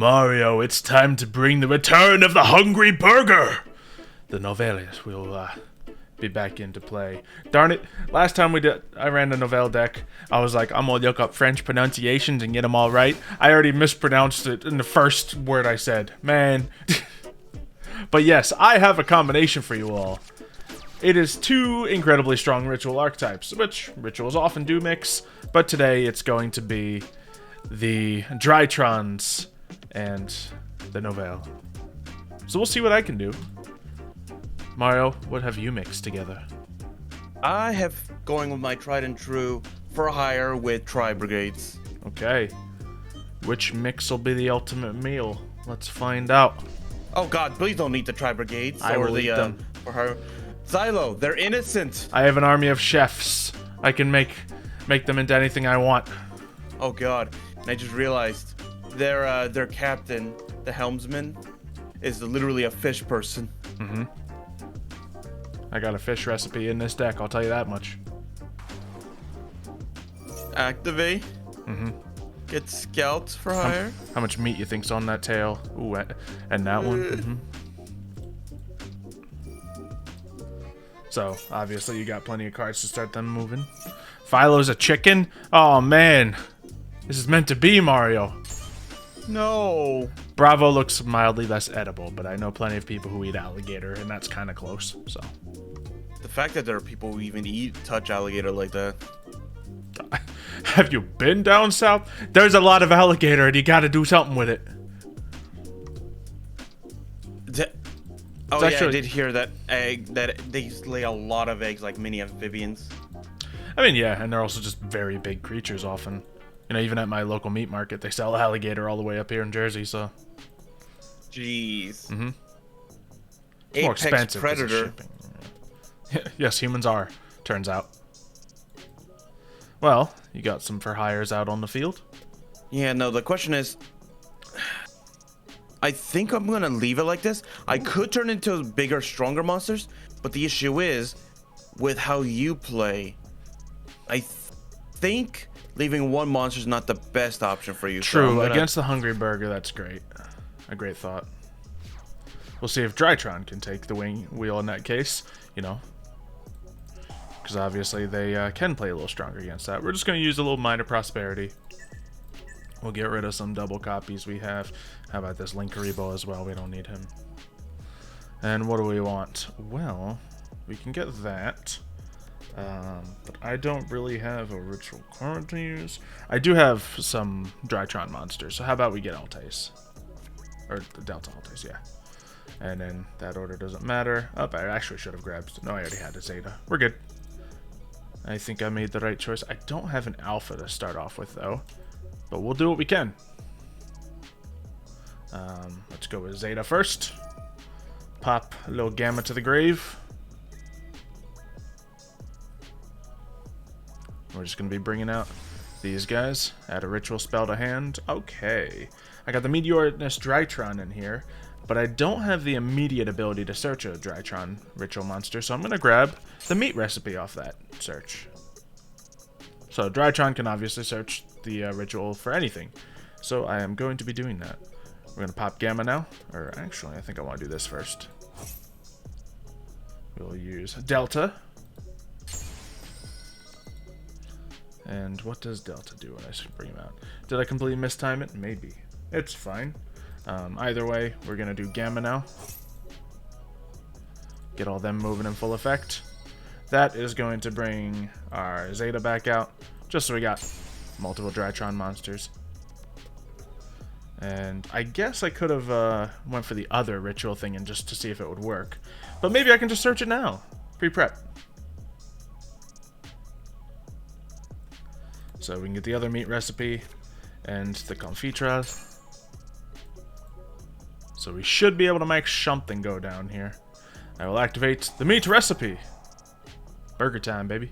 Mario, it's time to bring the return of the Hungry Burger! The Novellas will be back into play. Darn it, last time I ran the Novelle deck, I was like, I'm gonna look up French pronunciations and get them all right. I already mispronounced it in the first word I said. Man. But yes, I have a combination for you all. It is two incredibly strong ritual archetypes, which rituals often do mix, but today it's going to be the Drytrons and the Novelle. So we'll see what I can do. Mario, what have you mixed together? I have going with my tried and true Furhire with Tri-Brigades. Okay. Which mix will be the ultimate meal? Let's find out. Oh god, please don't eat the Tri-Brigades. I will eat them. Furhire. Xylo, they're innocent. I have an army of chefs. I can make them into anything I want. Oh god, and I just realized their captain, the helmsman, is literally a fish person. Mm-hmm. I got a fish recipe in this deck, I'll tell you that much. Activate. Mm-hmm. Get scouts for hire. How much meat you think's on that tail? Ooh, and that one. Mm-hmm. So, obviously you got plenty of cards to start them moving. Philo's a chicken? Oh man. This is meant to be, Mario. No. Bravo looks mildly less edible, but I know plenty of people who eat alligator, and that's kind of close, so. The fact that there are people who even touch alligator like that. Have you been down south? There's a lot of alligator, and you gotta do something with it. Oh yeah, I did hear that they lay a lot of eggs like mini amphibians. I mean, yeah, and they're also just very big creatures often. You know, even at my local meat market, they sell alligator all the way up here in Jersey, so. Jeez. Mm-hmm. More expensive predator. Yes, humans are, turns out. Well, you got some for hires out on the field? Yeah, no, the question is, I think I'm gonna leave it like this. I could turn into bigger, stronger monsters, but the issue is, with how you play, I think leaving one monster is not the best option for you. True, so against the Hungry Burger, that's great. A great thought. We'll see if Drytron can take the wheel in that case, you know. Because obviously they can play a little stronger against that. We're just going to use a little minor prosperity. We'll get rid of some double copies we have. How about this Linkaribo as well? We don't need him. And what do we want? Well, we can get that. But I don't really have a ritual card to use. I do have some Drytron monsters. So how about we get Altace? Or the Delta Altace, yeah. And then that order doesn't matter. Oh, I actually should have grabbed. No, I already had a Zeta. We're good. I think I made the right choice. I don't have an Alpha to start off with, though. But we'll do what we can. Let's go with Zeta first. Pop a little Gamma to the grave. We're just going to be bringing out these guys. Add a ritual spell to hand. Okay. I got the Meteorness Drytron in here. But I don't have the immediate ability to search a Drytron ritual monster, so I'm going to grab the meat recipe off that search. So Drytron can obviously search the ritual for anything. So I am going to be doing that. We're going to pop Gamma now. Or actually, I think I want to do this first. We'll use Delta. And what does Delta do when I bring him out? Did I completely mistime it? Maybe. It's fine. Either way, we're going to do Gamma now. Get all them moving in full effect. That is going to bring our Zeta back out, just so we got multiple Drytron monsters. And I guess I could have went for the other ritual thing and just to see if it would work. But maybe I can just search it now. Pre-prep. So we can get the other meat recipe and the Confitras. So we should be able to make something go down here. I will activate the meat recipe. Burger time, baby.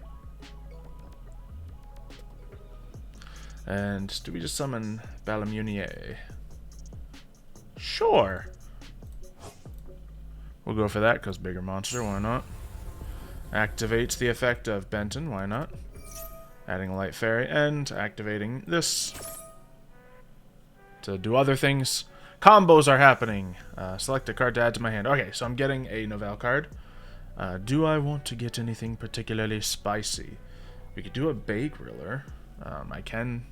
And do we just summon Balamunier? Sure. We'll go for that because bigger monster, why not? Activates the effect of Benton, why not? Adding a light fairy and activating this to do other things. Combos are happening. Select a card to add to my hand. Okay, so I'm getting a Novel card. Do I want to get anything particularly spicy? We could do a Bay Griller. I can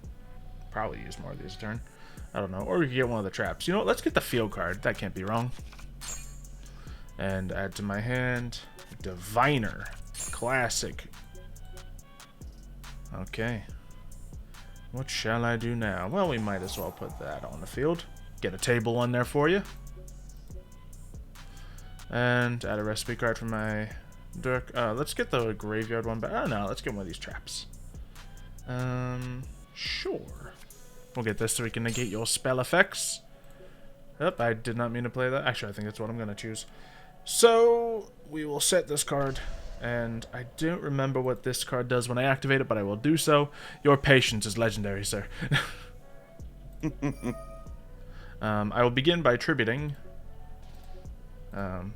probably use more of these a turn. I don't know. Or we could get one of the traps. You know what? Let's get the field card. That can't be wrong. And add to my hand. Diviner. Classic. Okay. What shall I do now? Well, we might as well put that on the field. Get a table on there for you. And add a recipe card for my deck. Let's get the graveyard one back. Oh, no, let's get one of these traps. Sure. We'll get this so we can negate your spell effects. Yep, I did not mean to play that. Actually, I think that's what I'm going to choose. So, we will set this card. And I don't remember what this card does when I activate it, but I will do so. Your patience is legendary, sir. I will begin by tributing. Okay,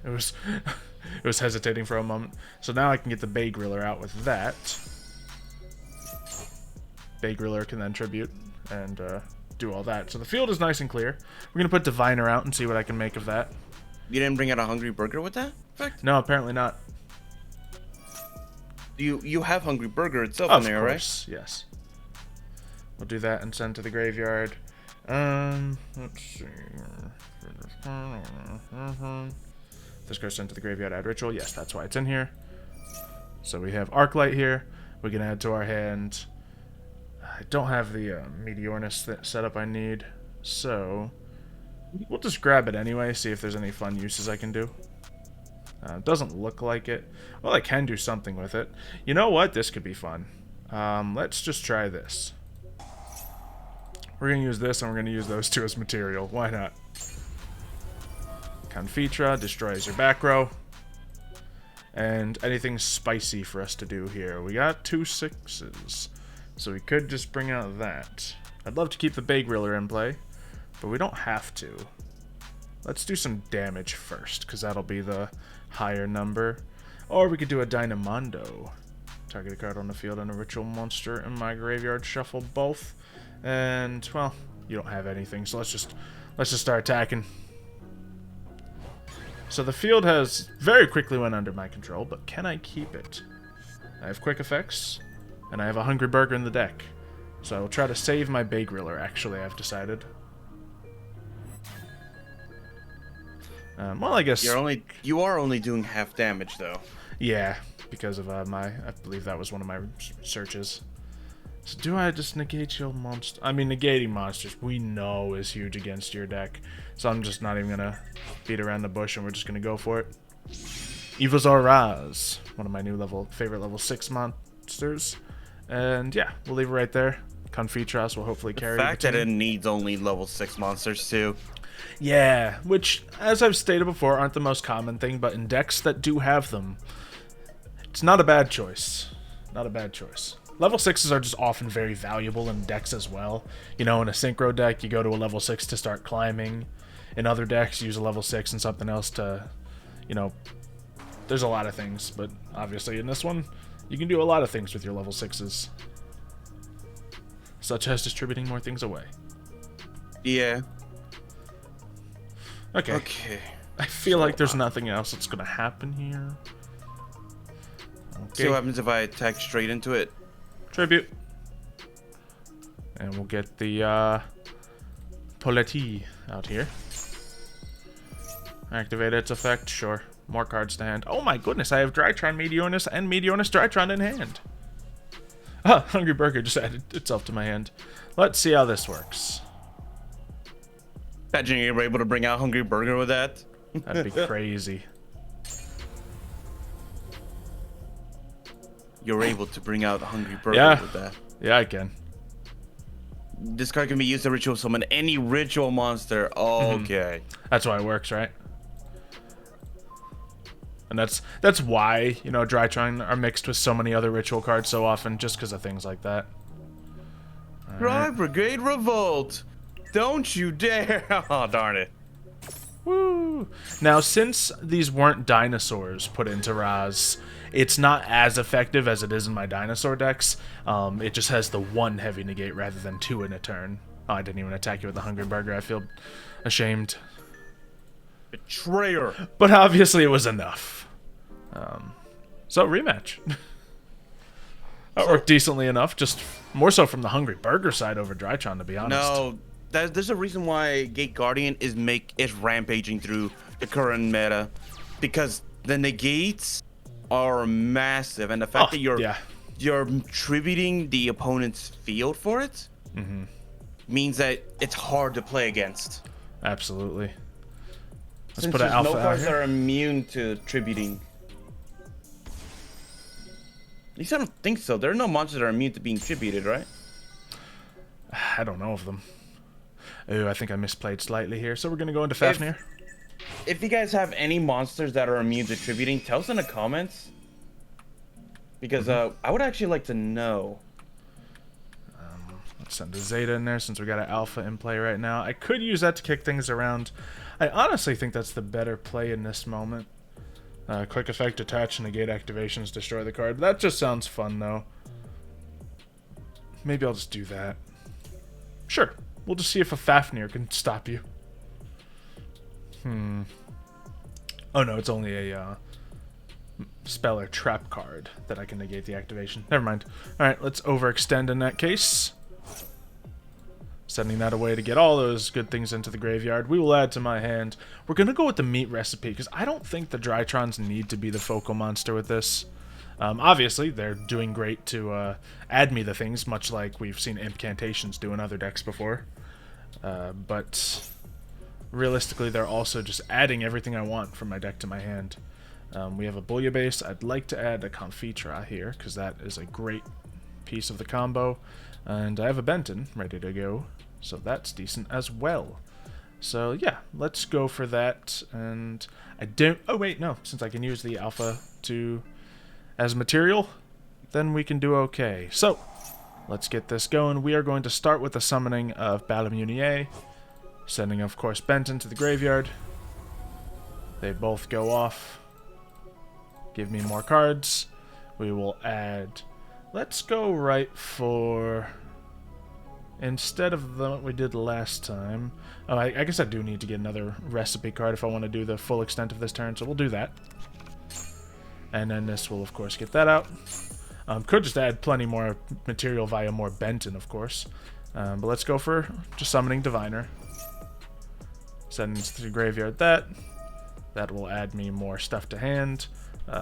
it was it was hesitating for a moment. So now I can get the Bay Griller out with that. Bay Griller can then tribute and do all that. So the field is nice and clear. We're gonna put Diviner out and see what I can make of that. You didn't bring out a Hungry Burger with that effect? No, apparently not. You have Hungry Burger itself Of in there, course, right? Yes. We'll do that and send to the graveyard. Let's see. This goes sent to the graveyard, add ritual. Yes, that's why it's in here. So we have Arclight here. We can add to our hand. I don't have the Meteornus setup I need, so we'll just grab it anyway, see if there's any fun uses I can do. Doesn't look like it. Well, I can do something with it. You know what? This could be fun. Let's just try this. We're going to use this, and we're going to use those two as material. Why not? Confitra destroys your back row. And anything spicy for us to do here. We got 2 6s. So we could just bring out that. I'd love to keep the Bay Griller in play, but we don't have to. Let's do some damage first, because that'll be the higher number. Or we could do a Dynamondo. Target a card on the field and a ritual monster in my graveyard. Shuffle both. And, well, you don't have anything, so let's just start attacking. So the field has very quickly went under my control, but can I keep it? I have quick effects, and I have a Hungry Burger in the deck. So I will try to save my Bay Griller, actually, I've decided. Well, I guess... You are only doing half damage, though. Yeah, because of I believe that was one of my searches. So do I just negate your monster? I mean, negating monsters we know is huge against your deck. So I'm just not even going to beat around the bush, and we're just going to go for it. Evil's Raz, one of my new favorite level 6 monsters. And yeah, we'll leave it right there. Confitras will hopefully carry the fact that it needs only level 6 monsters, too. Yeah, which, as I've stated before, aren't the most common thing, but in decks that do have them, it's not a bad choice. Not a bad choice. Level 6s are just often very valuable in decks as well. You know, in a synchro deck, you go to a level 6 to start climbing. In other decks, you use a level 6 and something else to, you know, there's a lot of things. But obviously in this one, you can do a lot of things with your level 6s. Such as distributing more things away. Yeah. Okay. I feel like there's nothing else that's going to happen here. Okay. See what happens if I attack straight into it. Tribute. And we'll get the Politi out here. Activate its effect, sure. More cards to hand. Oh my goodness, I have Drytron Meteornus and Meteornus Drytron in hand. Ah, Hungry Burger just added itself to my hand. Let's see how this works. Imagine you were able to bring out Hungry Burger with that. That'd be crazy. You're able to bring out Hungry Burger with that. Yeah, I can. This card can be used to ritual summon any ritual monster. Okay. That's why it works, right? And that's why, you know, Drytron are mixed with so many other ritual cards so often, just because of things like that. Tri-Brigade Revolt! Don't you dare! Oh, darn it. Woo! Ooh. Now, since these weren't dinosaurs put into Raz, it's not as effective as it is in my dinosaur decks. It just has the 1 heavy negate rather than 2 in a turn. Oh, I didn't even attack you with the Hungry Burger. I feel ashamed. Betrayer. But obviously it was enough. So, rematch. That worked decently enough, just more so from the Hungry Burger side over Drytron, to be honest. No, there's a reason why Gate Guardian is rampaging through the current meta, because the negates are massive, and the fact that you're tributing the opponent's field for it means that it's hard to play against. Absolutely. Let's Since put an there's alpha no out cards that here. are immune to tributing. At least I don't think so. There are no monsters that are immune to being tributed, right? I don't know of them. Ooh, I think I misplayed slightly here. So we're going to go into Fafnir. If you guys have any monsters that are immune to tributing, tell us in the comments. Because I would actually like to know. Let's send a Zeta in there since we got an Alpha in play right now. I could use that to kick things around. I honestly think that's the better play in this moment. Quick effect, attach, negate activations, destroy the card. That just sounds fun, though. Maybe I'll just do that. Sure. We'll just see if a Fafnir can stop you. Oh, no, it's only a spell or trap card that I can negate the activation. Never mind. Alright, let's overextend in that case. Sending that away to get all those good things into the graveyard. We will add to my hand. We're going to go with the meat recipe, because I don't think the Drytrons need to be the focal monster with this. Obviously, they're doing great to add me the things, much like we've seen Incantations do in other decks before. But realistically, they're also just adding everything I want from my deck to my hand. We have a Bouillabaisse. I'd like to add a Confitra here, because that is a great piece of the combo. And I have a Benton ready to go, so that's decent as well. So yeah, let's go for that. And I don't... Oh wait, no. Since I can use the Alpha as material, then we can do okay. So, let's get this going. We are going to start with the summoning of Balamunier, sending, of course, Benton to the graveyard. They both go off. Give me more cards. We will add... Let's go right for... Instead of what we did last time... Oh, I guess I do need to get another recipe card if I want to do the full extent of this turn, so we'll do that. And then this will, of course, get that out. Could just add plenty more material via more Benton, of course. But let's go for just summoning Diviner. Sending to the graveyard that. That will add me more stuff to hand.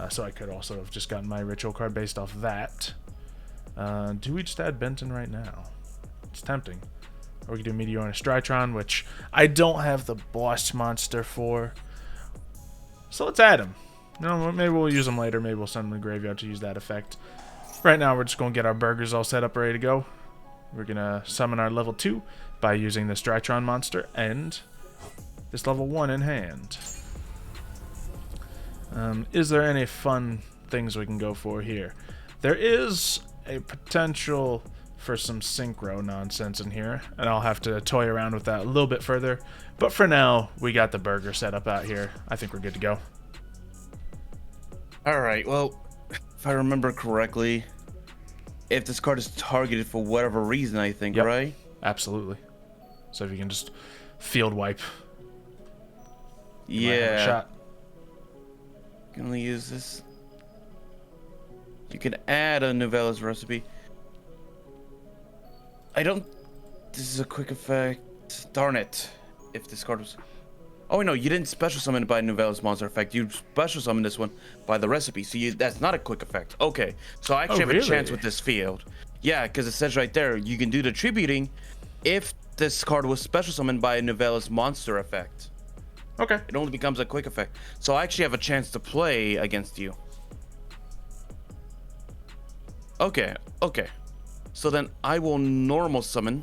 So I could also have just gotten my ritual card based off that. Do we just add Benton right now? It's tempting. Or we could do Meteorus Drytron, which I don't have the boss monster for. So let's add him. No, maybe we'll use him later. Maybe we'll send him to the graveyard to use that effect. Right now, we're just going to get our burgers all set up, ready to go. We're going to summon our level 2 by using this Drytron monster and this level 1 in hand. Is there any fun things we can go for here? There is a potential for some synchro nonsense in here, and I'll have to toy around with that a little bit further. But for now, we got the burger set up out here. I think we're good to go. Alright, well, if I remember correctly, if this card is targeted for whatever reason, I think, right? Absolutely. So if you can just field wipe. Yeah. Might have a shot. Can only use this. You can add a Novella's recipe. I don't... This is a quick effect. Darn it. If this card was... Oh, no, you didn't special summon it by Novella's monster effect. You special summoned this one by the recipe. So that's not a quick effect. Okay. So I actually have a chance with this field. Yeah, because it says right there, you can do the tributing if this card was special summoned by Novella's monster effect. Okay. It only becomes a quick effect. So I actually have a chance to play against you. Okay, okay. So then I will normal summon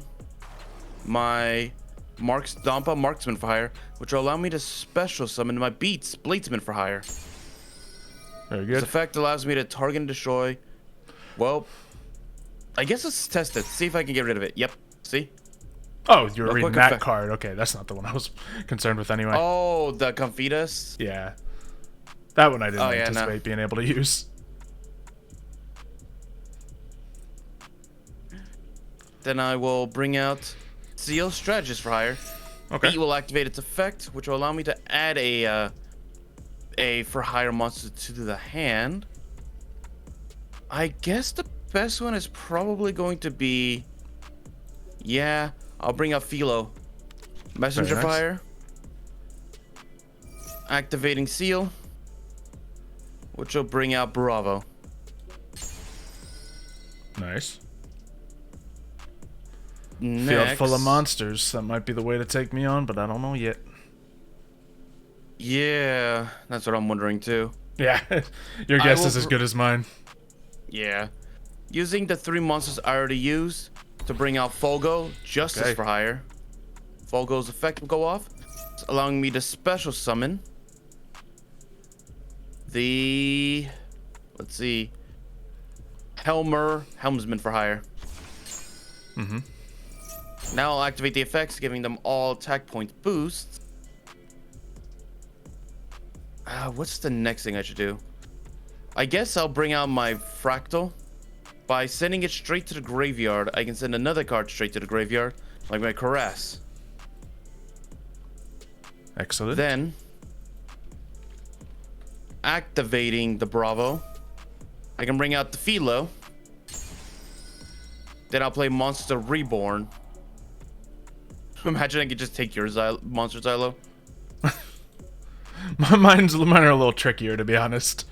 my Dampa Marksman for Hire, which will allow me to special summon my Beats Bladesman for Hire. Very good. This effect allows me to target and destroy. Well, I guess let's test it. See if I can get rid of it. Yep. See? Oh, you were A reading quick that effect. card. Okay, that's not the one I was concerned with anyway. Oh, the Confitas. Yeah. That one I didn't Oh, yeah, no. anticipate being able to use. Then I will bring out Seal Strategist for hire. Okay. Feat will activate its effect, which will allow me to add a for hire monster to the hand. I guess the best one is probably going to be, yeah, I'll bring out Philo. Messenger Very for nice. hire. Activating Seal, which will bring out Bravo. Nice. Next, Field full of monsters. That might be the way to take me on, but I don't know yet. yeah, that's what I'm wondering too. Yeah, your I guess will is as good as mine. Yeah. Using the 3 monsters I already used to bring out Fogo, Justice Okay. for hire. Fogo's effect will go off, allowing me to special summon the, let's see, Helmsman for hire. Mm-hmm. Now I'll activate the effects, giving them all attack points boosts. What's the next thing I should do? I guess I'll bring out my Fractal. By sending it straight to the graveyard, I can send another card straight to the graveyard, like my Caress. Excellent. Then, activating the Bravo, I can bring out the Philo. Then I'll play Monster Reborn. Imagine I could just take your Monster Xylo. Mine are a little trickier, to be honest.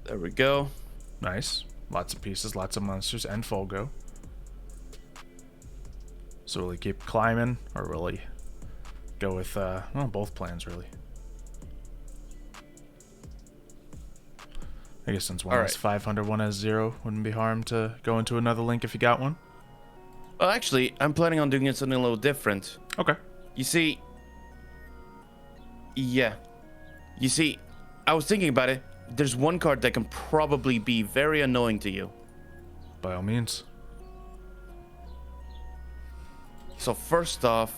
There we go. Nice. Lots of pieces, lots of monsters, and Fogo. So will he keep climbing, or will he go with, well, both plans, really? I guess since one has 500, one has 0, wouldn't be harm to go into another link if you got one. Well, actually, I'm planning on doing something a little different. Okay. You see, yeah. You see, I was thinking about it. There's one card that can probably be very annoying to you. By all means. So first off,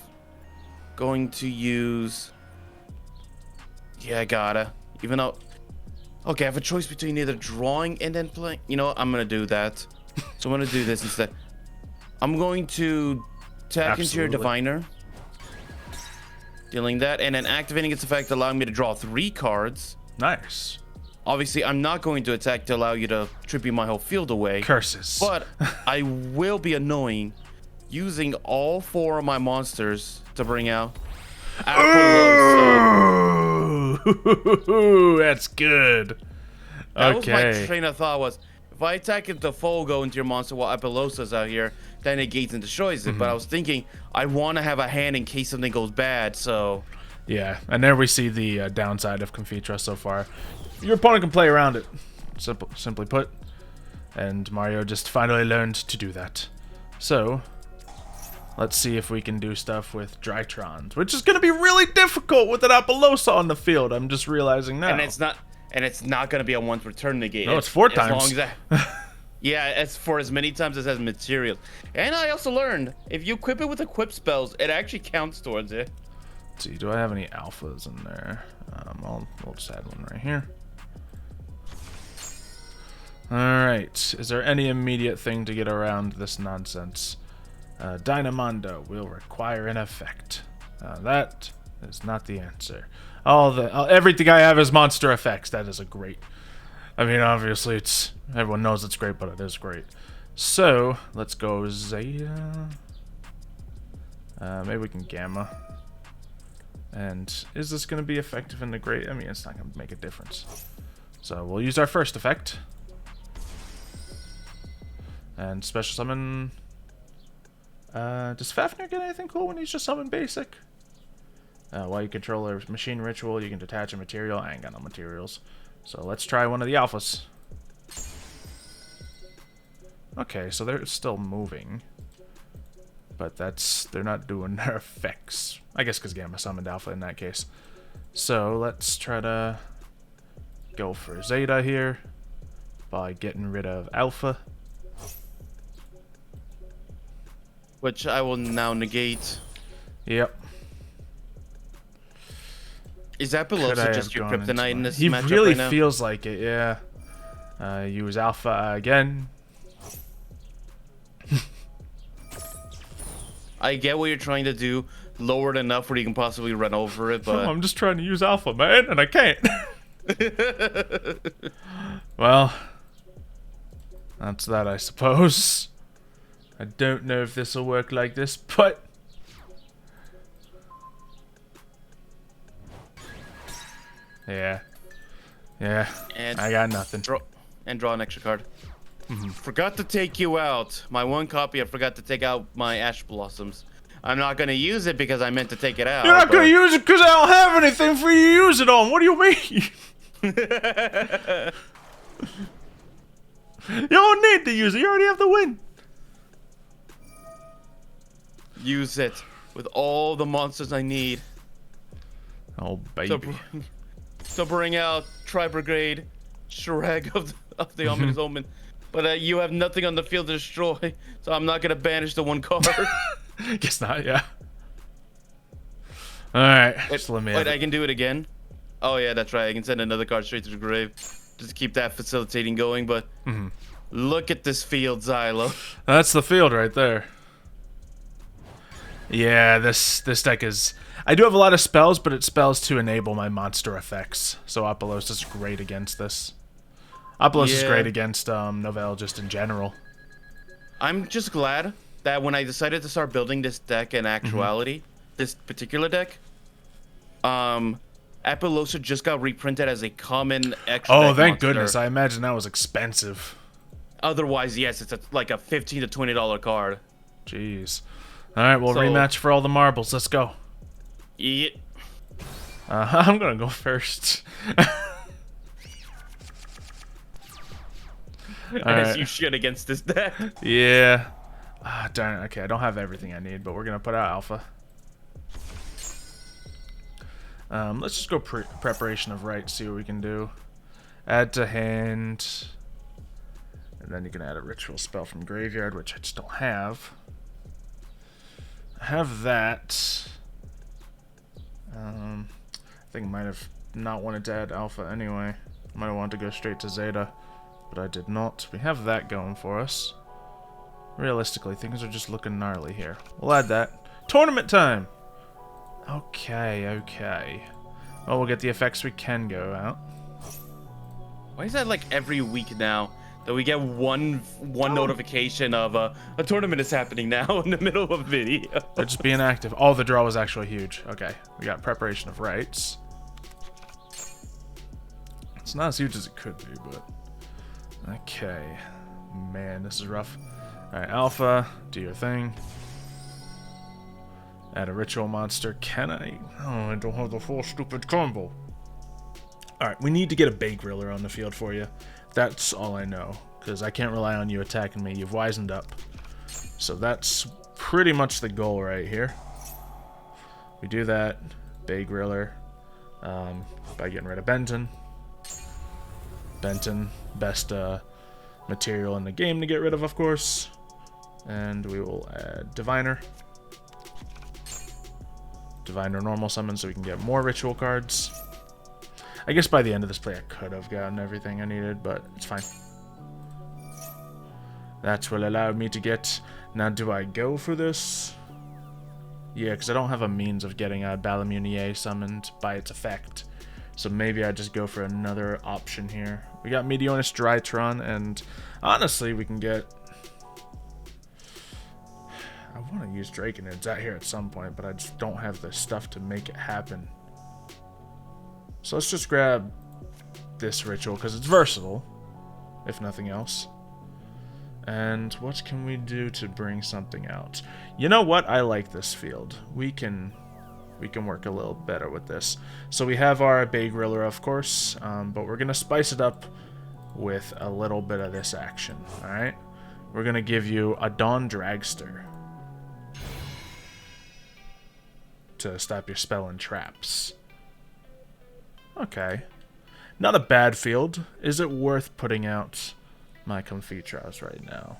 going to use... Yeah, I gotta. Even though... Okay, I have a choice between either drawing and then playing. You know what? I'm gonna do that. So I'm gonna do this instead. I'm going to tap into your Diviner. Dealing that, and then activating its effect, allowing me to draw 3 cards. Nice. Obviously, I'm not going to attack to allow you to tribute my whole field away. Curses. But I will be annoying using all 4 of my monsters to bring out Apollosa. Ooh, that's good. That was my Okay. train of thought was, if I attack into Fogo into your monster while Apollosa's out here, then it gates and destroys it. But I was thinking, I want to have a hand in case something goes bad, so... Yeah, and there we see the downside of Confitra so far. Your opponent can play around it, simply put. And Mario just finally learned to do that. So, let's see if we can do stuff with Drytrons, which is going to be really difficult with an Apollosa on the field. I'm just realizing now. And it's not going to be a once return negate. No, it's 4 as times. Long as that, yeah, it's for as many times as it has materials. And I also learned, if you equip it with equip spells, it actually counts towards it. Let's see, do I have any alphas in there? I'll just add one right here. Alright, is there any immediate thing to get around this nonsense? Dynamondo will require an effect. That is not the answer. Everything I have is monster effects. That is a great... I mean, obviously, everyone knows it's great, but it is great. So, let's go Zeta. Maybe we can Gamma. And is this going to be effective in the great? I mean, it's not going to make a difference. So we'll use our first effect. And special summon... does Fafnir get anything cool when he's just summoned basic? While you control a machine ritual, you can detach a material. I ain't got no materials. So let's try one of the alphas. Okay, so they're still moving. But they're not doing their effects. I guess because Gamma summoned Alpha in that case. So let's try to go for Zeta here by getting rid of Alpha. which I will now negate. Yep. Is that Could below I just have your gone into kryptonite in my- this He matchup really right now? feels like it, yeah. Use Alpha again. I get what you're trying to do. Lower it enough where you can possibly run over it, No, but I'm just trying to use Alpha, man, and I can't. Well, that's that, I suppose. I don't know if this will work like this, but... Yeah. Yeah. and I got nothing. draw an extra card. Forgot to take you out. My one copy, I forgot to take out my Ash Blossoms. I'm not gonna use it because I meant to take it out. You're not but... gonna use it because I don't have anything for you to use it on. What do you mean? You don't need to use it. You already have the win. Use it with all the monsters I need. Oh, baby. So bring out Tri-Brigade, Shrek of the Ominous Omen. But you have nothing on the field to destroy, so I'm not gonna banish the one card. Guess not, yeah. Alright, just let me have Wait, I it. can do it again? Oh yeah, that's right. I can send another card straight to the grave. Just keep that facilitating going, but look at this field, Xylo. That's the field right there. Yeah, this deck is... I do have a lot of spells, but it's spells to enable my monster effects. So Apolos is great against this. Apolos is Yeah. great against Novell just in general. I'm just glad that when I decided to start building this deck in actuality, this particular deck, Apollosa just got reprinted as a common extra Oh, deck thank monster. goodness. I imagine that was expensive. Otherwise, yes, it's like a $15 to $20 card. Jeez. Alright, well, So- rematch for all the marbles. Let's go. Yeah. I'm gonna go first. As Alright. you should against this deck. Yeah. Ah, darn it. Okay, I don't have everything I need, but we're gonna put out Alpha. Let's just go preparation of right, see what we can do. Add to hand. And then you can add a ritual spell from graveyard, which I just don't have. I have that. I think I might have not wanted to add Alpha anyway. I might have wanted to go straight to Zeta, but I did not. We have that going for us. Realistically, things are just looking gnarly here. We'll add that. Tournament time! Okay, okay. Well, we'll get the effects we can go out. Why is that like every week now that we get one notification of a tournament is happening now in the middle of a video? They're just being active. Oh, the draw was actually huge. Okay, we got preparation of rights. It's not as huge as it could be, but... Okay. Man, this is rough. Alright, Alpha, do your thing. Add a ritual monster. Can I? Oh, I don't have the full stupid combo. Alright, we need to get a Bay Griller on the field for you. That's all I know. Because I can't rely on you attacking me. You've wisened up. So that's pretty much the goal right here. We do that. Bay Griller. By getting rid of Benton. Benton, best material in the game to get rid of course. And we will add Diviner. Diviner normal summon so we can get more ritual cards. I guess by the end of this play I could have gotten everything I needed, but it's fine. That will allow me to get... Now, do I go for this? Yeah, because I don't have a means of getting a Balamunier summoned by its effect. So maybe I just go for another option here. We got Meteornus Drytron, and honestly, we can get... I want to use Draconids out here at some point, but I just don't have the stuff to make it happen. So let's just grab this ritual, because it's versatile, if nothing else. And what can we do to bring something out? You know what? I like this field. We can work a little better with this. So we have our Bay Griller, of course, but we're going to spice it up with a little bit of this action, alright? We're going to give you a Dawn Dragster to stop your spell and traps. Okay. Not a bad field. Is it worth putting out my Confitrios right now?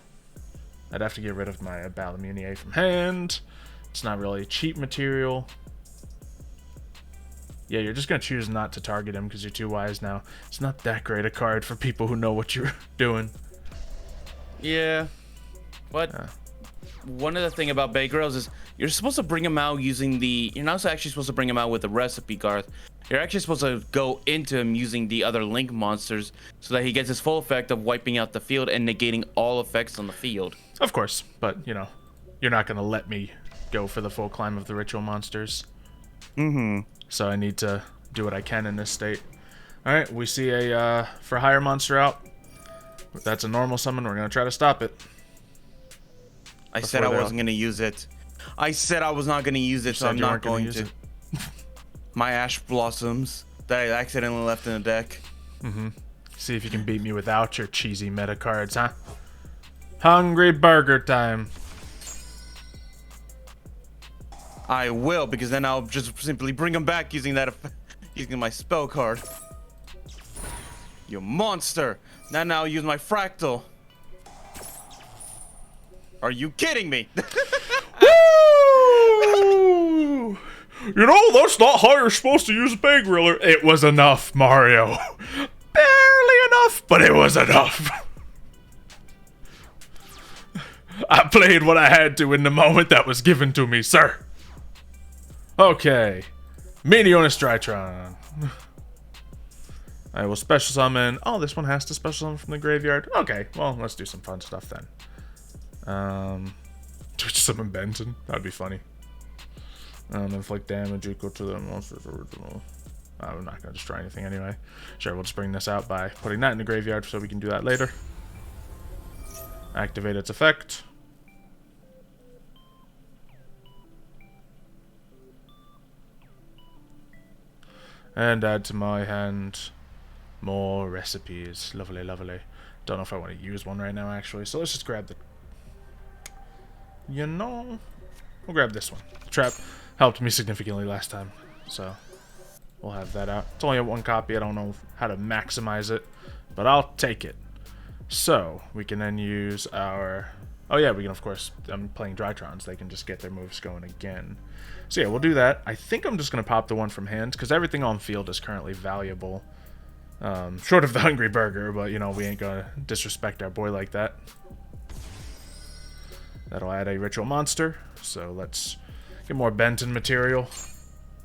I'd have to get rid of my Balamunier from hand. It's not really cheap material. Yeah, you're just going to choose not to target him because you're too wise now. It's not that great a card for people who know what you're doing. Yeah. But one of the thing about Bay Grills is you're supposed to bring him out using the... You're not actually supposed to bring him out with the recipe card. You're actually supposed to go into him using the other Link monsters so that he gets his full effect of wiping out the field and negating all effects on the field. Of course, but, you know, you're not going to let me go for the full climb of the ritual monsters. So I need to do what I can in this state. Alright, we see a Furhire monster out. That's a normal summon. We're going to try to stop it. I said I wasn't going to use it. I said I was not going to use it, so I'm not going to. My Ash Blossoms that I accidentally left in the deck. See if you can beat me without your cheesy meta cards, huh? Hungry burger time. I will, because then I'll just simply bring him back using that, using my spell card. You monster! Now I'll use my fractal. Are you kidding me? Woo! You know, that's not how you're supposed to use a Bay Griller. It was enough, Mario. Barely enough, but it was enough. I played what I had to in the moment that was given to me, sir. Okay. Meteorus Drytron. I will special summon. Oh, this one has to special summon from the graveyard. Okay, well, let's do some fun stuff then. Twitch summon Benton. That'd be funny. Inflict damage equal to the monster's original. I'm not going to destroy anything anyway. Sure, we'll just bring this out by putting that in the graveyard so we can do that later. Activate its effect. And add to my hand more recipes. Lovely, lovely. Don't know if I want to use one right now, actually. So let's just grab the... You know... We'll grab this one. The trap helped me significantly last time. So we'll have that out. It's only one copy. I don't know how to maximize it. But I'll take it. So we can then use our... Oh yeah, we can, of course... I'm playing Drytrons. They can just get their moves going again. So yeah, we'll do that. I think I'm just going to pop the one from hand, because everything on field is currently valuable. Short of the Hungry Burger, but, you know, we ain't going to disrespect our boy like that. That'll add a Ritual Monster, so let's get more Benton material.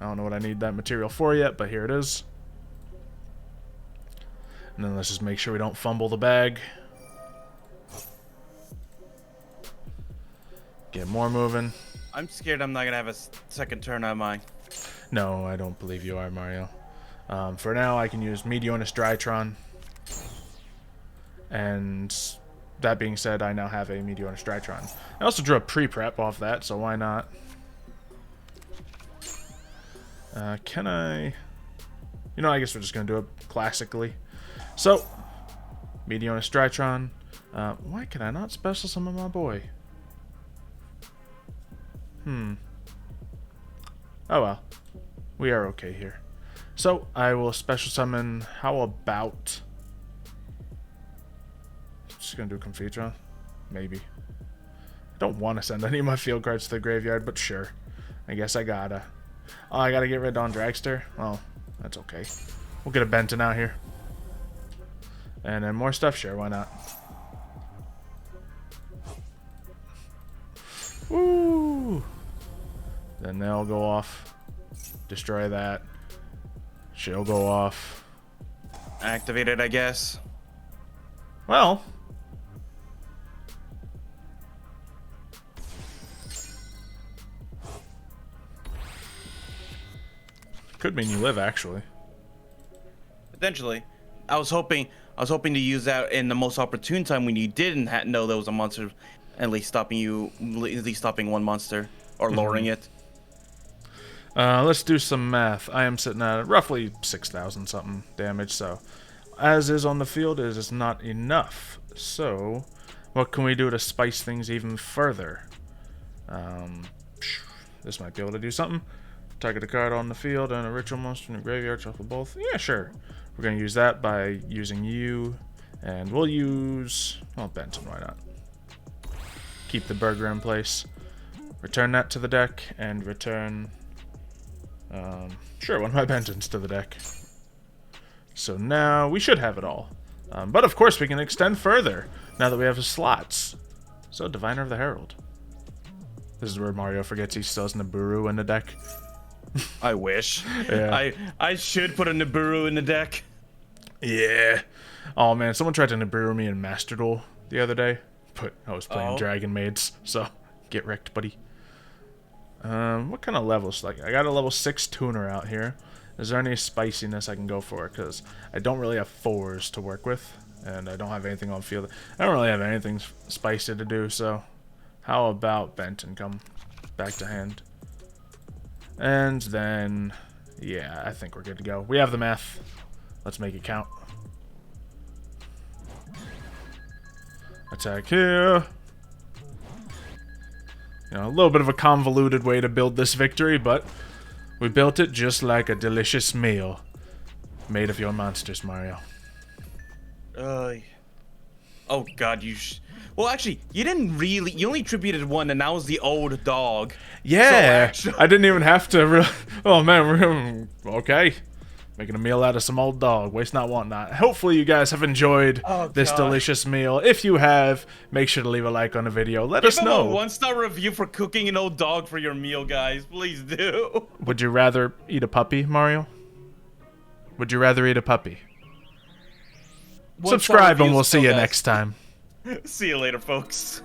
I don't know what I need that material for yet, but here it is. And then let's just make sure we don't fumble the bag. Get more moving. I'm scared I'm not going to have a second turn, am I? No, I don't believe you are, Mario. For now, I can use Meteorus Drytron. And that being said, I now have a Meteorus Drytron. I also drew a pre-prep off that, so why not? Can I... You know, I guess we're just going to do it classically. So, Meteorus Drytron. Why can I not special summon my boy? Oh well. We are okay here. So, I will special summon... How about... Just gonna do Confidra? Maybe. I don't want to send any of my field cards to the graveyard, but sure. I guess I gotta. Oh, I gotta get rid of Don Dragster? Well, that's okay. We'll get a Benton out here. And then more stuff? Sure, why not? Woo! Then they'll go off. Destroy that. She'll go off. Activate it, I guess. Well... Could mean you live, actually. Potentially. I was hoping to use that in the most opportune time when you didn't know there was a monster, at least stopping one monster or lowering it. Let's do some math. I am sitting at roughly 6,000 something damage, so as is on the field, it is not enough. So, what can we do to spice things even further? This might be able to do something. Target a card on the field and a ritual monster in the graveyard, shuffle both. Yeah, sure. We're going to use that by using you. And we'll use... Well, Benton, why not? keep the burger in place. Return that to the deck, and return, sure, one of my Bentons to the deck. So now we should have it all. But of course we can extend further, now that we have his slots. So, Diviner of the Herald. This is where Mario forgets he still has Nibiru in the deck. I wish. Yeah. I should put a Nibiru in the deck. Yeah. Oh man, someone tried to Nibiru me in Master Duel the other day, but I was playing Dragon Maids, so get wrecked, buddy. What kind of levels? Like, I got a level 6 tuner out here. Is there any spiciness I can go for? Because I don't really have 4s to work with, and I don't have anything on field. I don't really have anything spicy to do, so how about Benton come back to hand? And then, yeah, I think we're good to go. We have the math. Let's make it count. Attack here. You know, a little bit of a convoluted way to build this victory, but we built it just like a delicious meal made of your monsters, Mario. Oh god, well, actually, you didn't really. You only tributed one, and that was the old dog. Yeah, So, I didn't even have to. Oh man, okay. Making a meal out of some old dog. Waste not, want not. Hopefully you guys have enjoyed this delicious meal. If you have, make sure to leave a like on the video. Let us know. Give a 1-star review for cooking an old dog for your meal, guys. Please do. Would you rather eat a puppy, Mario? Would you rather eat a puppy? Subscribe and we'll see you next time. See you later, folks.